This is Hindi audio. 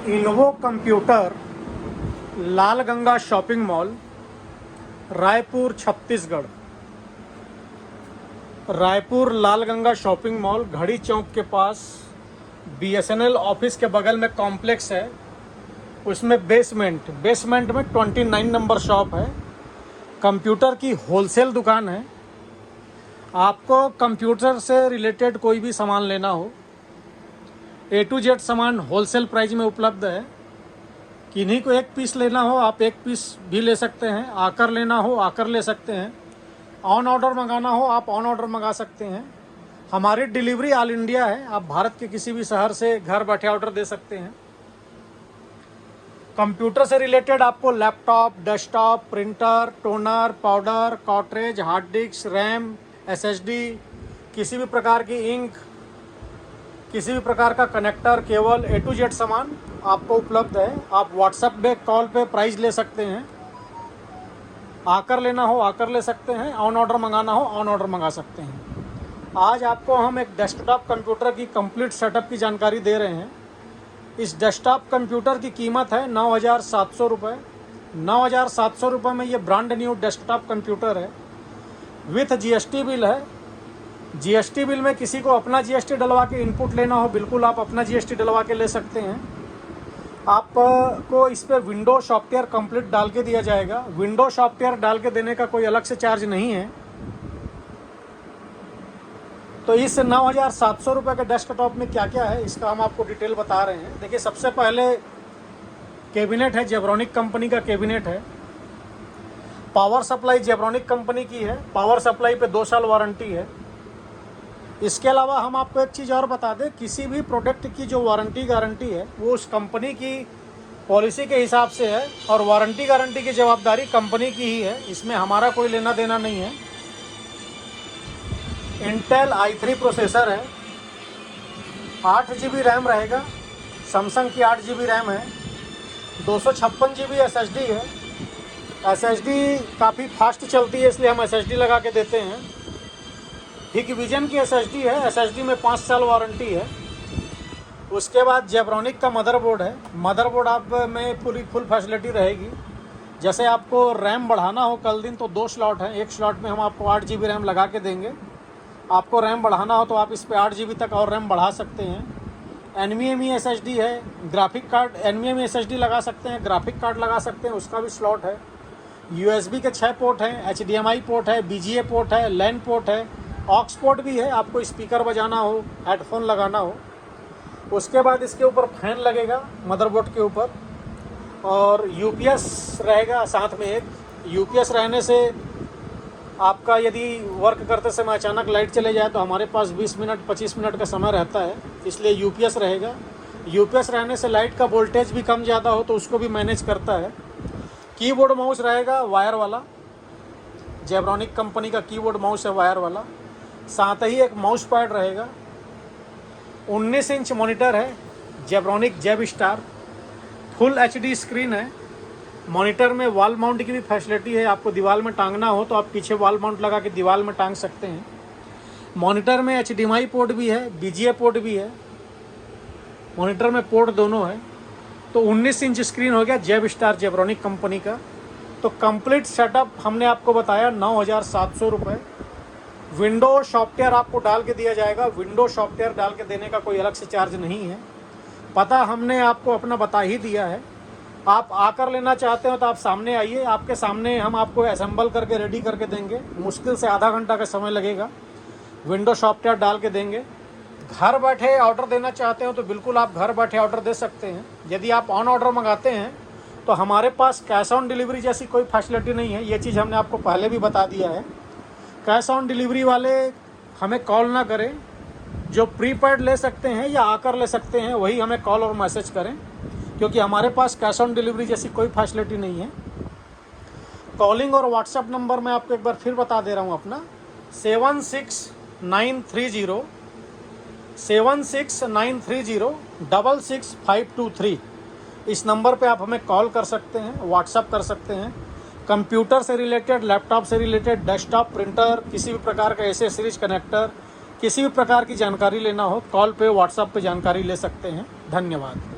इन्वो कंप्यूटर, लाल गंगा शॉपिंग मॉल, रायपुर छत्तीसगढ़। रायपुर लाल गंगा शॉपिंग मॉल घड़ी चौक के पास BSNL ऑफिस के बगल में कॉम्प्लेक्स है, उसमें बेसमेंट में 29 नंबर शॉप है। कंप्यूटर की होलसेल दुकान है। आपको कंप्यूटर से रिलेटेड कोई भी सामान लेना हो, A to Z सामान होलसेल प्राइस में उपलब्ध है। किन्हीं को एक पीस लेना हो आप एक पीस भी ले सकते हैं, आकर लेना हो आकर ले सकते हैं, ऑन ऑर्डर मंगाना हो आप ऑन ऑर्डर मंगा सकते हैं। हमारी डिलीवरी ऑल इंडिया है, आप भारत के किसी भी शहर से घर बैठे ऑर्डर दे सकते हैं। कंप्यूटर से रिलेटेड आपको laptop, desktop, printer, toner, powder, cartridge, hard disk, RAM, SSD, किसी भी प्रकार की इंक, किसी भी प्रकार का connector, cable, A to Z सामान आपको उपलब्ध है। आप व्हाट्सएप पे कॉल पे प्राइस ले सकते हैं, आकर लेना हो आकर ले सकते हैं, ऑन ऑर्डर मंगाना हो ऑन ऑर्डर मंगा सकते हैं। आज आपको हम एक डेस्कटॉप कंप्यूटर की कंप्लीट सेटअप की जानकारी दे रहे हैं। इस डेस्कटॉप कंप्यूटर की कीमत है 9,700 रुपये। 9,700 रुपये में ये ब्रांड न्यू डेस्कटॉप कंप्यूटर है, विथ GST बिल है। GST बिल में किसी को अपना GST डलवा के इनपुट लेना हो, बिल्कुल आप अपना GST डलवा के ले सकते हैं। आपको इस पर विंडो सॉफ्टवेयर कंप्लीट डाल के दिया जाएगा। विंडो सॉफ्टवेयर डाल के देने का कोई अलग से चार्ज नहीं है। तो इस 9,700 रुपये के डेस्कटॉप में क्या क्या है इसका हम आपको डिटेल बता रहे हैं। देखिए, सबसे पहले कैबिनेट है, जेब्रॉनिक कंपनी का कैबिनेट है। पावर सप्लाई जेब्रॉनिक कंपनी की है, पावर सप्लाई पे 2 साल वारंटी है। इसके अलावा हम आपको एक चीज़ और बता दें, किसी भी प्रोडक्ट की जो वारंटी गारंटी है वो उस कंपनी की पॉलिसी के हिसाब से है, और वारंटी गारंटी की जवाबदारी कंपनी की ही है, इसमें हमारा कोई लेना देना नहीं है। इंटेल i3 प्रोसेसर है, 8 GB रैम रहेगा, सैमसंग की 8 GB रैम है, 256 GB SSD है। SSD काफ़ी फास्ट चलती है, इसलिए हम SSD लगा के देते हैं। हिकविजन की SSD है, SSD में 5 साल वारंटी है। उसके बाद जेब्रॉनिक का मदरबोर्ड है। मदरबोर्ड आप में पूरी फुल फैसिलिटी रहेगी। जैसे आपको रैम बढ़ाना हो कल दिन तो 2 स्लॉट हैं, एक स्लॉट में हम आपको 8 GB रैम लगा के देंगे। आपको रैम बढ़ाना हो तो आप इस पे 8 GB तक और रैम बढ़ा सकते हैं। NVMe SSD है, ग्राफिक कार्ड NVMe SSD लगा सकते हैं, ग्राफिक कार्ड लगा सकते हैं, उसका भी स्लॉट है। USB के 6 पोर्ट हैं, HDMI पोर्ट है, BGA पोर्ट है, LAN पोर्ट है, ऑक्स पोर्ट भी है, आपको स्पीकर बजाना हो, हेडफोन लगाना हो। उसके बाद इसके ऊपर फैन लगेगा मदरबोर्ड के ऊपर, और UPS रहेगा साथ में एक। UPS रहने से आपका यदि वर्क करते समय अचानक लाइट चले जाए तो हमारे पास 20 मिनट 25 मिनट का समय रहता है, इसलिए UPS रहेगा। UPS रहने से लाइट का वोल्टेज भी कम ज़्यादा हो तो उसको भी मैनेज करता है। कीबोर्ड माउस रहेगा वायर वाला, जेब्रॉनिक कंपनी का कीबोर्ड माउस है वायर वाला। साथ ही एक माउस पैड रहेगा। 19 इंच मॉनिटर है, जेब्रॉनिक जेब स्टार, फुल HD स्क्रीन है। मॉनिटर में वॉल माउंट की भी फैसिलिटी है, आपको दीवार में टांगना हो तो आप पीछे वॉल माउंट लगा के दीवार में टांग सकते हैं। मॉनिटर में HDMI पोर्ट भी है, BGA पोर्ट भी है, मॉनिटर में पोर्ट दोनों है। तो 19 इंच स्क्रीन हो गया जेब स्टार जेब्रॉनिक कंपनी का। तो कंप्लीट सेटअप हमने आपको बताया 9,700 रुपये। विंडो सॉफ्टवेयर आपको डाल के दिया जाएगा, विंडो सॉफ्टवेयर डाल के देने का कोई अलग से चार्ज नहीं है। पता हमने आपको अपना बता ही दिया है। आप आकर लेना चाहते हो तो आप सामने आइए, आपके सामने हम आपको असेंबल करके रेडी करके देंगे। मुश्किल से आधा घंटा का समय लगेगा, विंडो सॉफ्टवेयर डाल के देंगे। घर बैठे ऑर्डर देना चाहते हो तो बिल्कुल आप घर बैठे ऑर्डर दे सकते हैं। यदि आप ऑन ऑर्डर मंगाते हैं तो हमारे पास कैश ऑन डिलीवरी जैसी कोई फैसिलिटी नहीं है, ये चीज़ हमने आपको पहले भी बता दिया है। कैश ऑन डिलीवरी वाले हमें कॉल ना करें, जो प्रीपेड ले सकते हैं या आकर ले सकते हैं वही हमें कॉल और मैसेज करें, क्योंकि हमारे पास कैश ऑन डिलीवरी जैसी कोई फैसिलिटी नहीं है। कॉलिंग और व्हाट्सएप नंबर मैं आपको एक बार फिर बता दे रहा हूँ अपना, 76930 इस नंबर पे आप हमें कॉल कर सकते हैं, व्हाट्सएप कर सकते हैं। कंप्यूटर से रिलेटेड, लैपटॉप से रिलेटेड, डेस्कटॉप, प्रिंटर, किसी भी प्रकार का एसेसरीज, कनेक्टर, किसी भी प्रकार की जानकारी लेना हो कॉल पे व्हाट्सएप पे जानकारी ले सकते हैं। धन्यवाद।